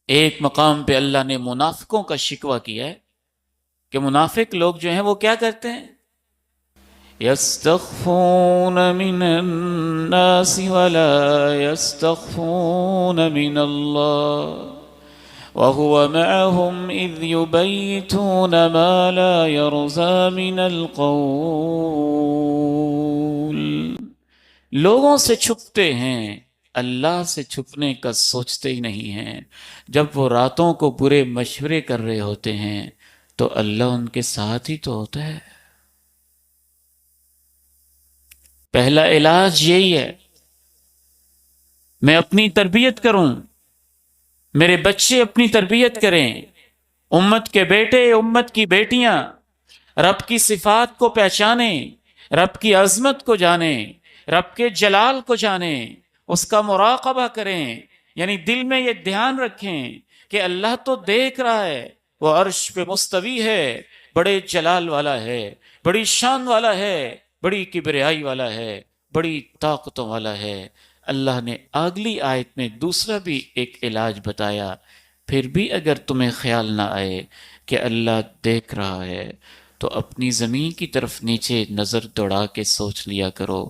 ایک مقام پہ اللہ نے منافقوں کا شکوہ کیا ہے کہ منافق لوگ جو ہیں وہ کیا کرتے ہیں؟ يستخفون من الناس ولا يستخفون من الله وهو معهم إذ يبيتون ما لا يرضى من القول. لوگوں سے چھپتے ہیں، اللہ سے چھپنے کا سوچتے ہی نہیں ہیں. جب وہ راتوں کو برے مشورے کر رہے ہوتے ہیں تو اللہ ان کے ساتھ ہی تو ہوتا ہے. پہلا علاج یہی ہے، میں اپنی تربیت کروں، میرے بچے اپنی تربیت کریں، امت کے بیٹے امت کی بیٹیاں رب کی صفات کو پہچانیں، رب کی عظمت کو جانیں، رب کے جلال کو جانیں، اس کا مراقبہ کریں. یعنی دل میں یہ دھیان رکھیں کہ اللہ تو دیکھ رہا ہے، وہ عرش پہ مستوی ہے، بڑے جلال والا ہے، بڑی شان والا ہے، بڑی کبریائی والا ہے، بڑی طاقتوں والا ہے. اللہ نے اگلی آیت میں دوسرا بھی ایک علاج بتایا. پھر بھی اگر تمہیں خیال نہ آئے کہ اللہ دیکھ رہا ہے تو اپنی زمین کی طرف نیچے نظر دوڑا کے سوچ لیا کرو،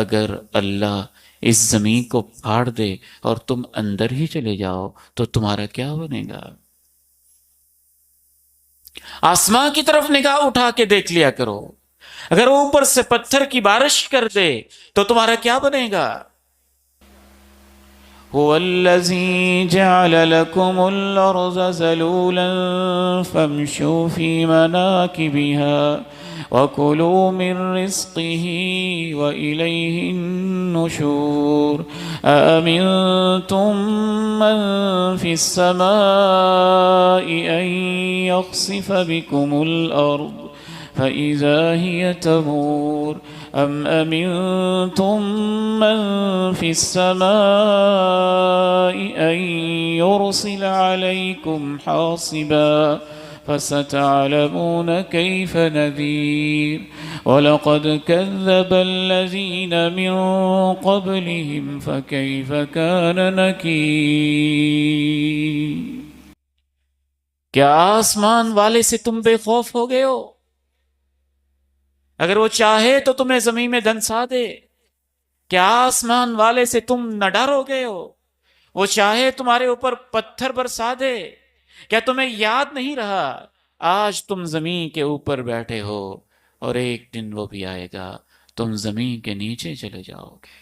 اگر اللہ اس زمین کو پھاڑ دے اور تم اندر ہی چلے جاؤ تو تمہارا کیا بنے گا؟ آسمان کی طرف نگاہ اٹھا کے دیکھ لیا کرو، اگر وہ اوپر سے پتھر کی بارش کر دے تو تمہارا کیا بنے گا؟ هو الذي جعل لكم الأرض ذلولا فامشوا في مناكبها وكلوا من رزقه وإليه النشور. أأمنتم من في السماء أن يخسف بكم الأرض فإذا هي تمور أم أمنتم من في السماء أن يرسل عليكم حاصبا فستعلمون كيف نذير. ولقد كذب الذين من قبلهم فكيف كان نكير. کیا آسمان والے سے تم بے خوف ہو گئے ہو؟ اگر وہ چاہے تو تمہیں زمین میں دھنسا دے. کیا آسمان والے سے تم نہ ڈر ہو گئے ہو؟ وہ چاہے تمہارے اوپر پتھر برسا دے. کیا تمہیں یاد نہیں رہا آج تم زمین کے اوپر بیٹھے ہو اور ایک دن وہ بھی آئے گا تم زمین کے نیچے چلے جاؤ گے.